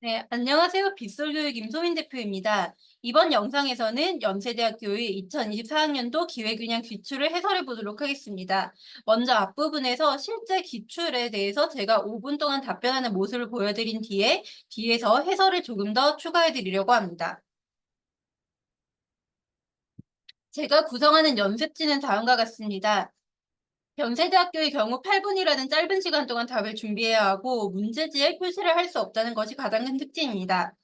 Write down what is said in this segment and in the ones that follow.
네, 안녕하세요. 빗솔교육 임소민 대표입니다. 이번 영상에서는 연세대학교의 2024학년도 기회균형 기출을 해설해 보도록 하겠습니다. 먼저 앞부분에서 실제 기출에 대해서 제가 5분 동안 답변하는 모습을 보여드린 뒤에서 해설을 조금 더 추가해 드리려고 합니다. 제가 구성하는 연습지는 다음과 같습니다. 연세대학교의 경우 8분이라는 짧은 시간 동안 답을 준비해야 하고 문제지에 표시를 할 수 없다는 것이 가장 큰 특징입니다.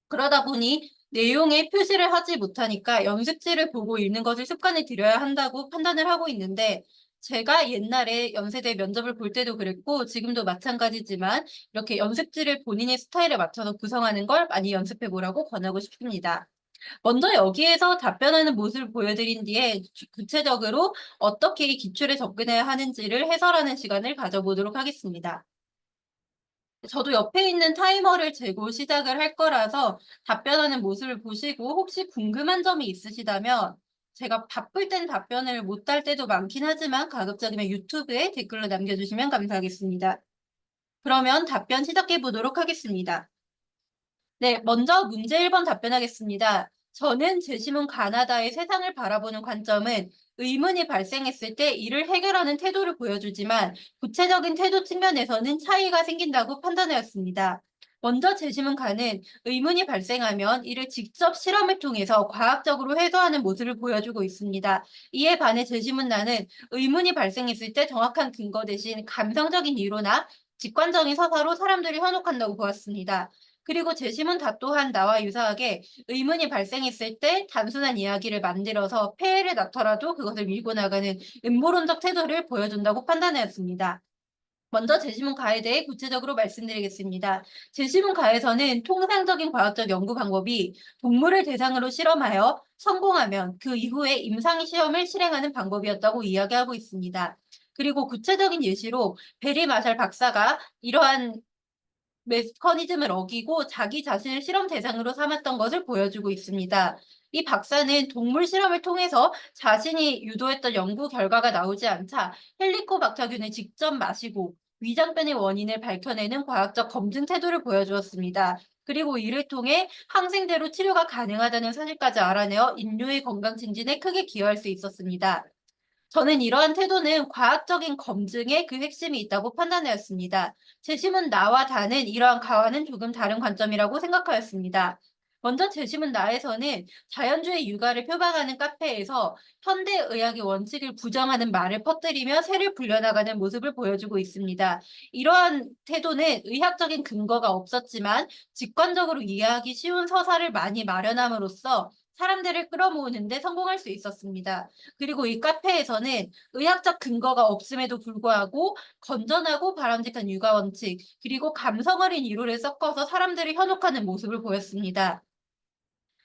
그러다 보니 내용에 표시를 하지 못하니까 연습지를 보고 읽는 것을 습관에 들여야 한다고 판단을 하고 있는데, 제가 옛날에 연세대 면접을 볼 때도 그랬고 지금도 마찬가지지만 이렇게 연습지를 본인의 스타일에 맞춰서 구성하는 걸 많이 연습해 보라고 권하고 싶습니다. 먼저 여기에서 답변하는 모습을 보여드린 뒤에 구체적으로 어떻게 이 기출에 접근해야 하는지를 해설하는 시간을 가져보도록 하겠습니다. 저도 옆에 있는 타이머를 재고 시작을 할 거라서 답변하는 모습을 보시고 혹시 궁금한 점이 있으시다면, 제가 바쁠 땐 답변을 못 할 때도 많긴 하지만 가급적이면 유튜브에 댓글로 남겨주시면 감사하겠습니다. 그러면 답변 시작해 보도록 하겠습니다. 네, 먼저 문제 1번 답변하겠습니다. 저는 제시문 가나다의 세상을 바라보는 관점은 의문이 발생했을 때 이를 해결하는 태도를 보여주지만 구체적인 태도 측면에서는 차이가 생긴다고 판단하였습니다. 먼저 제시문 가는 의문이 발생하면 이를 직접 실험을 통해서 과학적으로 해소하는 모습을 보여주고 있습니다. 이에 반해 제시문 나는 의문이 발생했을 때 정확한 근거 대신 감성적인 이유나 직관적인 서사로 사람들이 현혹한다고 보았습니다. 그리고 제시문 다 또한 나와 유사하게 의문이 발생했을 때 단순한 이야기를 만들어서 폐해를 낳더라도 그것을 밀고 나가는 음모론적 태도를 보여준다고 판단하였습니다. 먼저 제시문 가에 대해 구체적으로 말씀드리겠습니다. 제시문 가에서는 통상적인 과학적 연구 방법이 동물을 대상으로 실험하여 성공하면 그 이후에 임상 시험을 실행하는 방법이었다고 이야기하고 있습니다. 그리고 구체적인 예시로 베리 마샬 박사가 이러한 메커니즘을 어기고 자기 자신을 실험 대상으로 삼았던 것을 보여주고 있습니다. 이 박사는 동물 실험을 통해서 자신이 유도했던 연구 결과가 나오지 않자 헬리코박터균을 직접 마시고 위장변의 원인을 밝혀내는 과학적 검증 태도를 보여주었습니다. 그리고 이를 통해 항생제로 치료가 가능하다는 사실까지 알아내어 인류의 건강 증진에 크게 기여할 수 있었습니다. 저는 이러한 태도는 과학적인 검증에 그 핵심이 있다고 판단하였습니다. 재심은 나와 다는 이러한 가와는 조금 다른 관점이라고 생각하였습니다. 먼저 재심은 나에서는 자연주의 육아를 표방하는 카페에서 현대의학의 원칙을 부정하는 말을 퍼뜨리며 새를 불려나가는 모습을 보여주고 있습니다. 이러한 태도는 의학적인 근거가 없었지만 직관적으로 이해하기 쉬운 서사를 많이 마련함으로써 사람들을 끌어모으는 데 성공할 수 있었습니다. 그리고 이 카페에서는 의학적 근거가 없음에도 불구하고 건전하고 바람직한 육아 원칙, 그리고 감성 어린 이론을 섞어서 사람들을 현혹하는 모습을 보였습니다.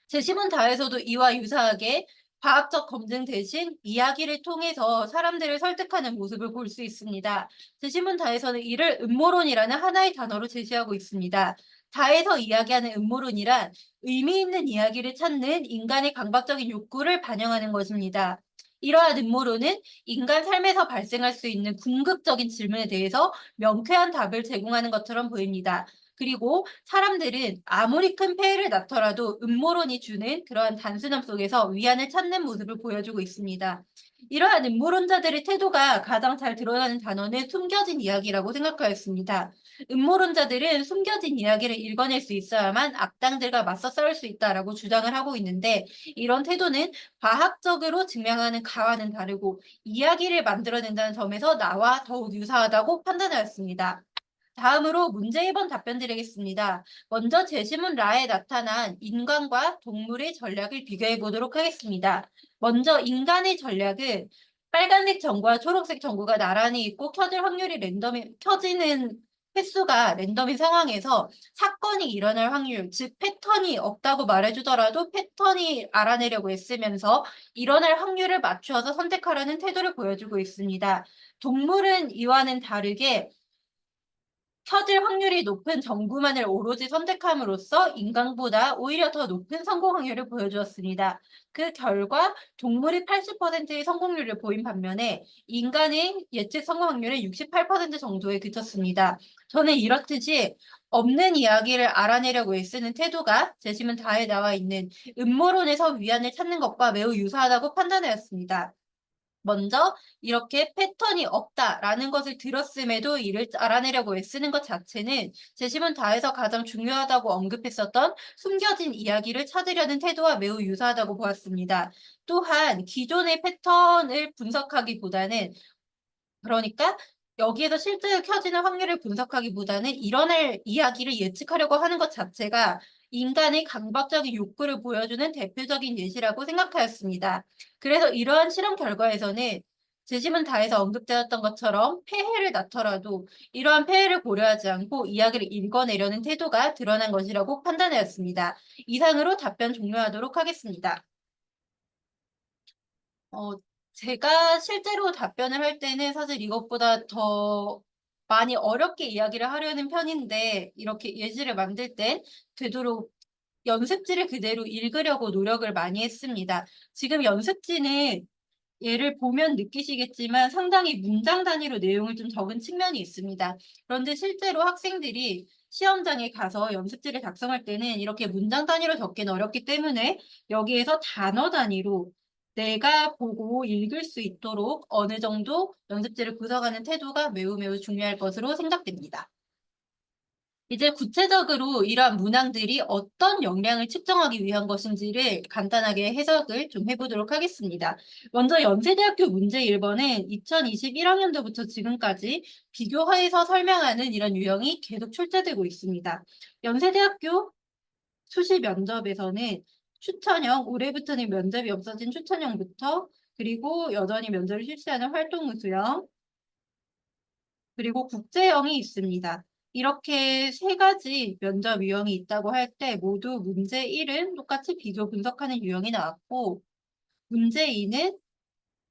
제시문 다에서도 이와 유사하게 과학적 검증 대신 이야기를 통해서 사람들을 설득하는 모습을 볼 수 있습니다. 제시문 다에서는 이를 음모론이라는 하나의 단어로 제시하고 있습니다. 다에서 이야기하는 음모론이란 의미 있는 이야기를 찾는 인간의 강박적인 욕구를 반영하는 것입니다. 이러한 음모론은 인간 삶에서 발생할 수 있는 궁극적인 질문에 대해서 명쾌한 답을 제공하는 것처럼 보입니다. 그리고 사람들은 아무리 큰 폐해를 낳더라도 음모론이 주는 그러한 단순함 속에서 위안을 찾는 모습을 보여주고 있습니다. 이러한 음모론자들의 태도가 가장 잘 드러나는 단어는 숨겨진 이야기라고 생각하였습니다. 음모론자들은 숨겨진 이야기를 읽어낼 수 있어야만 악당들과 맞서 싸울 수 있다라고 주장을 하고 있는데, 이런 태도는 과학적으로 증명하는 가와는 다르고 이야기를 만들어낸다는 점에서 나와 더욱 유사하다고 판단하였습니다. 다음으로 문제 1번 답변 드리겠습니다. 먼저 제시문 라에 나타난 인간과 동물의 전략을 비교해 보도록 하겠습니다. 먼저 인간의 전략은 빨간색 전구와 초록색 전구가 나란히 있고 켜지는 횟수가 랜덤인 상황에서 사건이 일어날 확률, 즉 패턴이 없다고 말해주더라도 패턴이 알아내려고 애쓰면서 일어날 확률을 맞추어서 선택하라는 태도를 보여주고 있습니다. 동물은 이와는 다르게 켜질 확률이 높은 전구만을 오로지 선택함으로써 인간보다 오히려 더 높은 성공 확률을 보여주었습니다. 그 결과 동물이 80%의 성공률을 보인 반면에 인간의 예측 성공 확률은 68% 정도에 그쳤습니다. 저는 이렇듯이 없는 이야기를 알아내려고 애쓰는 태도가 재심은 다에 나와 있는 음모론에서 위안을 찾는 것과 매우 유사하다고 판단하였습니다. 먼저 이렇게 패턴이 없다라는 것을 들었음에도 이를 알아내려고 애쓰는 것 자체는 재심은 다에서 가장 중요하다고 언급했었던 숨겨진 이야기를 찾으려는 태도와 매우 유사하다고 보았습니다. 또한 기존의 패턴을 분석하기보다는, 그러니까 여기에서 실제로 켜지는 확률을 분석하기보다는 일어날 이야기를 예측하려고 하는 것 자체가 인간의 강박적인 욕구를 보여주는 대표적인 예시라고 생각하였습니다. 그래서 이러한 실험 결과에서는 재심은 다에서 언급되었던 것처럼 폐해를 낳더라도 이러한 폐해를 고려하지 않고 이야기를 읽어내려는 태도가 드러난 것이라고 판단하였습니다. 이상으로 답변 종료하도록 하겠습니다. 어, 제가 실제로 답변을 할 때는 사실 이것보다 더 많이 어렵게 이야기를 하려는 편인데, 이렇게 예시를 만들 땐 되도록 연습지를 그대로 읽으려고 노력을 많이 했습니다. 지금 연습지는 예를 보면 느끼시겠지만 상당히 문장 단위로 내용을 좀 적은 측면이 있습니다. 그런데 실제로 학생들이 시험장에 가서 연습지를 작성할 때는 이렇게 문장 단위로 적기는 어렵기 때문에 여기에서 단어 단위로 내가 보고 읽을 수 있도록 어느 정도 연습지를 구성하는 태도가 매우 매우 중요할 것으로 생각됩니다. 이제 구체적으로 이러한 문항들이 어떤 역량을 측정하기 위한 것인지를 간단하게 해석을 좀 해보도록 하겠습니다. 먼저 연세대학교 문제 1번은 2021학년도부터 지금까지 비교화해서 설명하는 이런 유형이 계속 출제되고 있습니다. 연세대학교 수시 면접에서는 추천형, 올해부터는 면접이 없어진 추천형부터, 그리고 여전히 면접을 실시하는 활동우수형, 그리고 국제형이 있습니다. 이렇게 세 가지 면접 유형이 있다고 할 때 모두 문제 1은 똑같이 비교 분석하는 유형이 나왔고, 문제 2는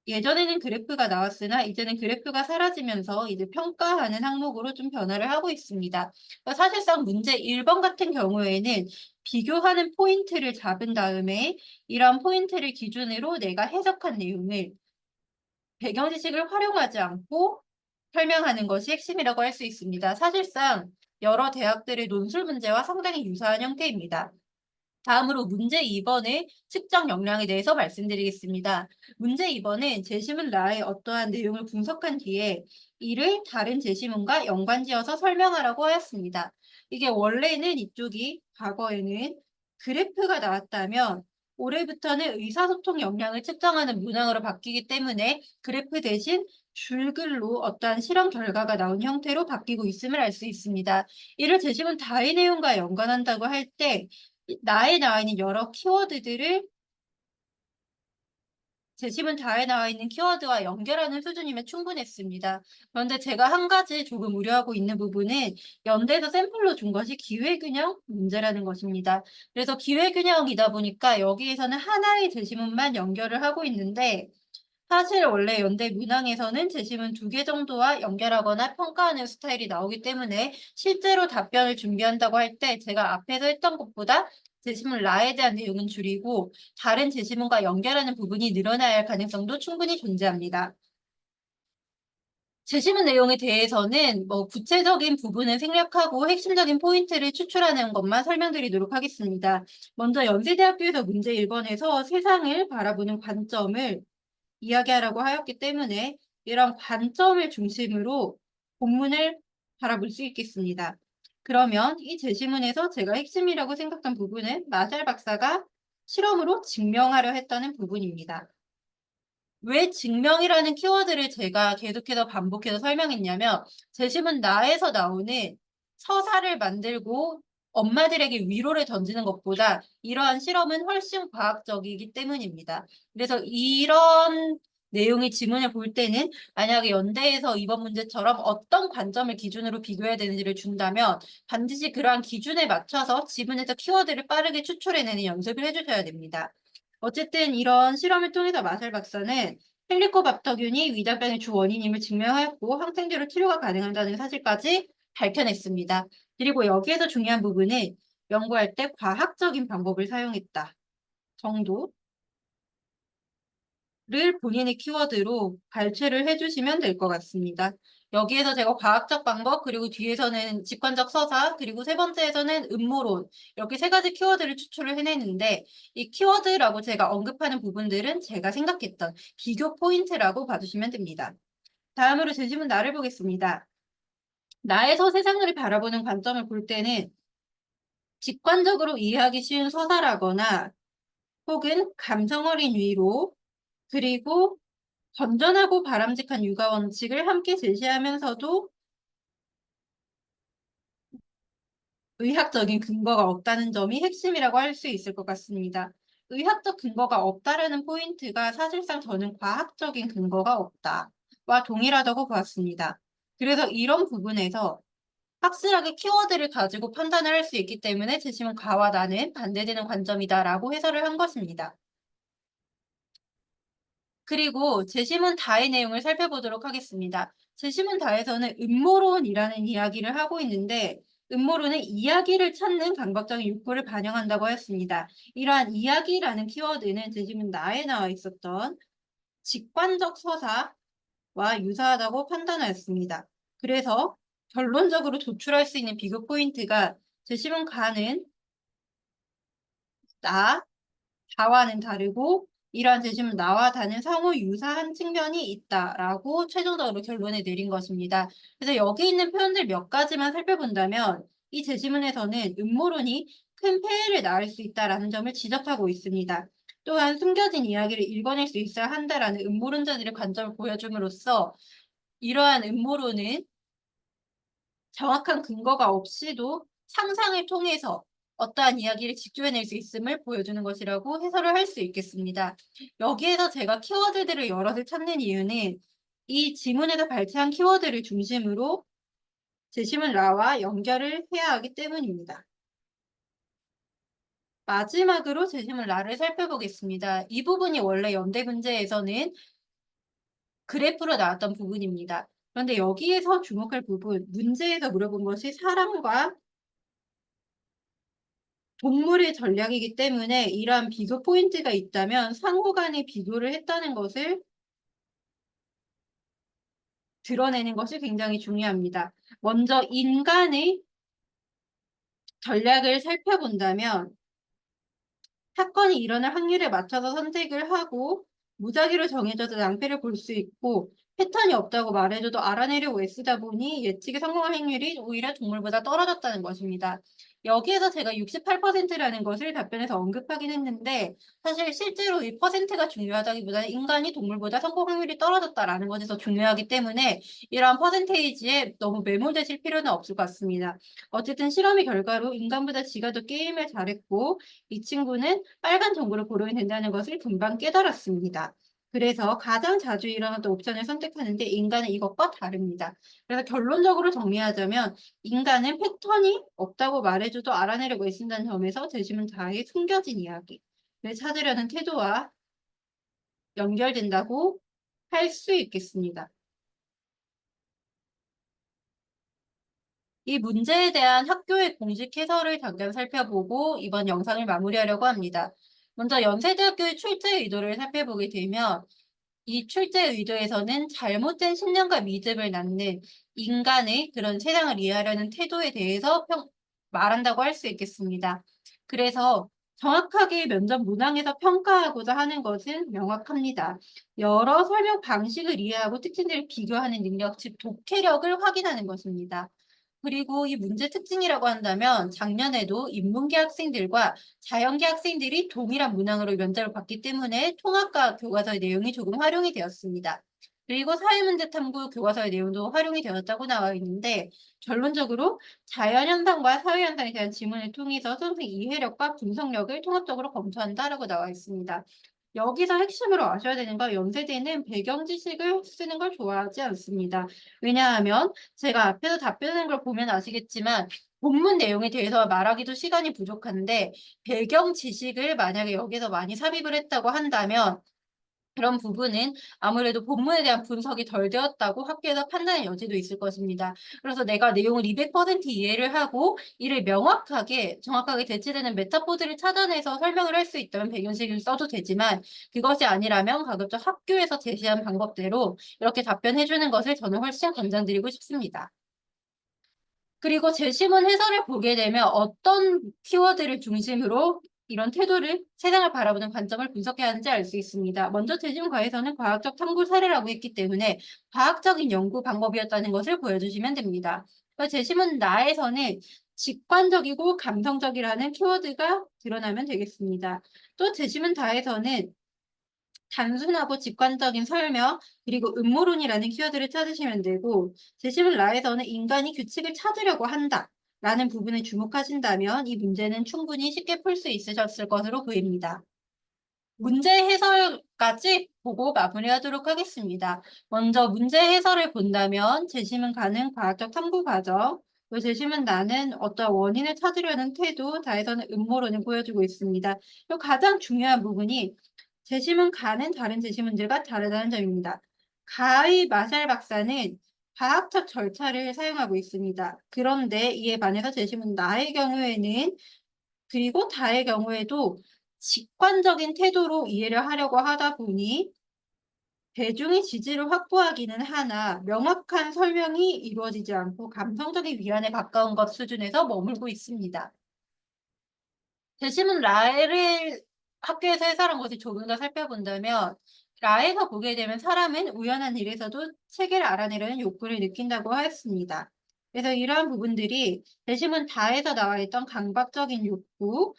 예전에는 그래프가 나왔으나 이제는 그래프가 사라지면서 이제 평가하는 항목으로 좀 변화를 하고 있습니다. 그러니까 사실상 문제 1번 같은 경우에는 비교하는 포인트를 잡은 다음에 이러한 포인트를 기준으로 내가 해석한 내용을 배경 지식을 활용하지 않고 설명하는 것이 핵심이라고 할 수 있습니다. 사실상 여러 대학들의 논술 문제와 상당히 유사한 형태입니다. 다음으로 문제 2번의 측정 역량에 대해서 말씀드리겠습니다. 문제 2번은 제시문 라의 어떠한 내용을 분석한 뒤에 이를 다른 제시문과 연관지어서 설명하라고 하였습니다. 이게 원래는 이쪽이 과거에는 그래프가 나왔다면 올해부터는 의사소통 역량을 측정하는 문항으로 바뀌기 때문에 그래프 대신 줄글로 어떠한 실험 결과가 나온 형태로 바뀌고 있음을 알 수 있습니다. 이를 제시문 다의 내용과 연관한다고 할때 나에 나와 있는 여러 키워드들을 제시문 다에 나와 있는 키워드와 연결하는 수준이면 충분했습니다. 그런데 제가 한 가지 조금 우려하고 있는 부분은 연대에서 샘플로 준 것이 기회균형 문제라는 것입니다. 그래서 기회균형이다 보니까 여기에서는 하나의 제시문만 연결을 하고 있는데 사실 원래 연대 문항에서는 제시문 2개 정도와 연결하거나 평가하는 스타일이 나오기 때문에 실제로 답변을 준비한다고 할 때 제가 앞에서 했던 것보다 제시문 라에 대한 내용은 줄이고 다른 제시문과 연결하는 부분이 늘어나야 할 가능성도 충분히 존재합니다. 제시문 내용에 대해서는 구체적인 부분은 생략하고 핵심적인 포인트를 추출하는 것만 설명드리도록 하겠습니다. 먼저 연세대학교에서 문제 1번에서 세상을 바라보는 관점을 이야기하라고 하였기 때문에 이런 관점을 중심으로 본문을 바라볼 수 있겠습니다. 그러면 이 제시문에서 제가 핵심이라고 생각한 부분은 마샬 박사가 실험으로 증명하려 했다는 부분입니다. 왜 증명이라는 키워드를 제가 계속해서 반복해서 설명했냐면 제시문 나에서 나오는 서사를 만들고 엄마들에게 위로를 던지는 것보다 이러한 실험은 훨씬 과학적이기 때문입니다. 그래서 이런 내용의 지문을 볼 때는 만약에 연대에서 이번 문제처럼 어떤 관점을 기준으로 비교해야 되는지를 준다면 반드시 그러한 기준에 맞춰서 지문에서 키워드를 빠르게 추출해내는 연습을 해주셔야 됩니다. 어쨌든 이런 실험을 통해서 마샬 박사는 헬리코박터균이 위장병의 주 원인임을 증명하였고 항생제로 치료가 가능하다는 사실까지 밝혀냈습니다. 그리고 여기에서 중요한 부분은 연구할 때 과학적인 방법을 사용했다 정도를 본인의 키워드로 발췌를 해주시면 될 것 같습니다. 여기에서 제가 과학적 방법, 그리고 뒤에서는 직관적 서사, 그리고 세 번째에서는 음모론, 이렇게 세 가지 키워드를 추출을 해냈는데, 이 키워드라고 제가 언급하는 부분들은 제가 생각했던 비교 포인트라고 봐주시면 됩니다. 다음으로 제 질문 나를 보겠습니다. 나에서 세상을 바라보는 관점을 볼 때는 직관적으로 이해하기 쉬운 서사라거나 혹은 감성 어린 위로, 그리고 건전하고 바람직한 육아 원칙을 함께 제시하면서도 의학적인 근거가 없다는 점이 핵심이라고 할 수 있을 것 같습니다. 의학적 근거가 없다라는 포인트가 사실상 저는 과학적인 근거가 없다와 동일하다고 보았습니다. 그래서 이런 부분에서 확실하게 키워드를 가지고 판단을 할 수 있기 때문에 재심은 가와 나는 반대되는 관점이다라고 해설을 한 것입니다. 그리고 재심은 다의 내용을 살펴보도록 하겠습니다. 재심은 다에서는 음모론이라는 이야기를 하고 있는데, 음모론은 이야기를 찾는 감각적인 욕구를 반영한다고 했습니다. 이러한 이야기라는 키워드는 재심은 나에 나와 있었던 직관적 서사와 유사하다고 판단하였습니다. 그래서 결론적으로 도출할 수 있는 비교 포인트가 재심은 가는 나, 다와는 다르고 이러한 재심은 나와 다는 상호 유사한 측면이 있다라고 최종적으로 결론을 내린 것입니다. 그래서 여기 있는 표현들 몇 가지만 살펴본다면 이 재심문에서는 음모론이 큰 폐해를 낳을 수 있다라는 점을 지적하고 있습니다. 또한 숨겨진 이야기를 읽어낼 수 있어야 한다라는 음모론자들의 관점을 보여줌으로써 이러한 음모론은 정확한 근거가 없이도 상상을 통해서 어떠한 이야기를 직조해낼 수 있음을 보여주는 것이라고 해설을 할 수 있겠습니다. 여기에서 제가 키워드들을 여럿을 찾는 이유는 이 지문에서 발췌한 키워드를 중심으로 제시문 라와 연결을 해야 하기 때문입니다. 마지막으로 제시문 라를 살펴보겠습니다. 이 부분이 원래 연대 문제에서는 그래프로 나왔던 부분입니다. 그런데 여기에서 주목할 부분, 문제에서 물어본 것이 사람과 동물의 전략이기 때문에 이러한 비교 포인트가 있다면 상호 간의 비교를 했다는 것을 드러내는 것이 굉장히 중요합니다. 먼저 인간의 전략을 살펴본다면 사건이 일어날 확률에 맞춰서 선택을 하고 무작위로 정해져도 낭패를 볼 수 있고 패턴이 없다고 말해줘도 알아내려고 애쓰다 보니 예측에 성공할 확률이 오히려 동물보다 떨어졌다는 것입니다. 여기에서 제가 68%라는 것을 답변에서 언급하긴 했는데 사실 실제로 이 퍼센트가 중요하다기보다는 인간이 동물보다 성공 확률이 떨어졌다라는 것이 더 중요하기 때문에 이러한 퍼센테이지에 너무 매몰되실 필요는 없을 것 같습니다. 어쨌든 실험의 결과로 인간보다 지가 더 게임을 잘했고 이 친구는 빨간 정보를 고르면 된다는 것을 금방 깨달았습니다. 그래서 가장 자주 일어났던 옵션을 선택하는데 인간은 이것과 다릅니다. 그래서 결론적으로 정리하자면 인간은 패턴이 없다고 말해줘도 알아내려고 애쓴다는 점에서 재심은 다의 숨겨진 이야기를 찾으려는 태도와 연결된다고 할 수 있겠습니다. 이 문제에 대한 학교의 공식 해설을 잠깐 살펴보고 이번 영상을 마무리하려고 합니다. 먼저 연세대학교의 출제 의도를 살펴보게 되면 이 출제 의도에서는 잘못된 신념과 믿음을 낳는 인간의 그런 세상을 이해하려는 태도에 대해서 말한다고 할 수 있겠습니다. 그래서 정확하게 면접 문항에서 평가하고자 하는 것은 명확합니다. 여러 설명 방식을 이해하고 특징들을 비교하는 능력, 즉 독해력을 확인하는 것입니다. 그리고 이 문제 특징이라고 한다면 작년에도 인문계 학생들과 자연계 학생들이 동일한 문항으로 면접을 봤기 때문에 통합과 교과서의 내용이 조금 활용이 되었습니다. 그리고 사회문제 탐구 교과서의 내용도 활용이 되었다고 나와 있는데 결론적으로 자연현상과 사회현상에 대한 지문을 통해서 수험생 이해력과 분석력을 통합적으로 검토한다라고 나와 있습니다. 여기서 핵심으로 아셔야 되는 건 연세대는 배경 지식을 쓰는 걸 좋아하지 않습니다. 왜냐하면 제가 앞에서 답변하는 걸 보면 아시겠지만 본문 내용에 대해서 말하기도 시간이 부족한데 배경 지식을 만약에 여기서 많이 삽입을 했다고 한다면 그런 부분은 아무래도 본문에 대한 분석이 덜 되었다고 학교에서 판단의 여지도 있을 것입니다. 그래서 내가 내용을 200% 이해를 하고 이를 명확하게 정확하게 대치되는 메타포드를 찾아내서 설명을 할 수 있다면 백연식을 써도 되지만 그것이 아니라면 가급적 학교에서 제시한 방법대로 이렇게 답변해 주는 것을 저는 훨씬 권장드리고 싶습니다. 그리고 제시문 해설을 보게 되면 어떤 키워드를 중심으로 이런 태도를 세상을 바라보는 관점을 분석해야 하는지 알 수 있습니다. 먼저 제시문과에서는 과학적 탐구 사례라고 했기 때문에 과학적인 연구 방법이었다는 것을 보여주시면 됩니다. 제시문 나에서는 직관적이고 감성적이라는 키워드가 드러나면 되겠습니다. 또 제시문 다에서는 단순하고 직관적인 설명, 그리고 음모론이라는 키워드를 찾으시면 되고, 재심을 라에서는 인간이 규칙을 찾으려고 한다 라는 부분에 주목하신다면 이 문제는 충분히 쉽게 풀 수 있으셨을 것으로 보입니다. 문제 해설까지 보고 마무리하도록 하겠습니다. 먼저 문제 해설을 본다면 재심은 가능 과학적 탐구 과정, 또 재심은 나는 어떤 원인을 찾으려는 태도, 다에서는 음모론을 보여주고 있습니다. 또 가장 중요한 부분이 재심은 가는 다른 재심문들과 다르다는 점입니다. 가의 마샬 박사는 과학적 절차를 사용하고 있습니다. 그런데 이에 반해서 재심은 나의 경우에는 그리고 다의 경우에도 직관적인 태도로 이해를 하려고 하다 보니 대중의 지지를 확보하기는 하나 명확한 설명이 이루어지지 않고 감성적인 위안에 가까운 것 수준에서 머물고 있습니다. 대신은 라를 학교에서 해설한 것을 조금 더 살펴본다면 라에서 보게 되면 사람은 우연한 일에서도 세계를 알아내려는 욕구를 느낀다고 하였습니다. 그래서 이러한 부분들이 대신은 다에서 나와 있던 강박적인 욕구에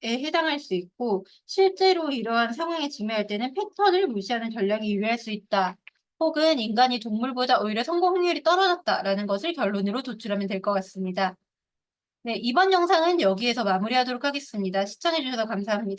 해당할 수 있고 실제로 이러한 상황에 직면할 때는 패턴을 무시하는 전략이 유효할 수 있다. 혹은 인간이 동물보다 오히려 성공 확률이 떨어졌다라는 것을 결론으로 도출하면 될 것 같습니다. 네, 이번 영상은 여기에서 마무리하도록 하겠습니다. 시청해 주셔서 감사합니다.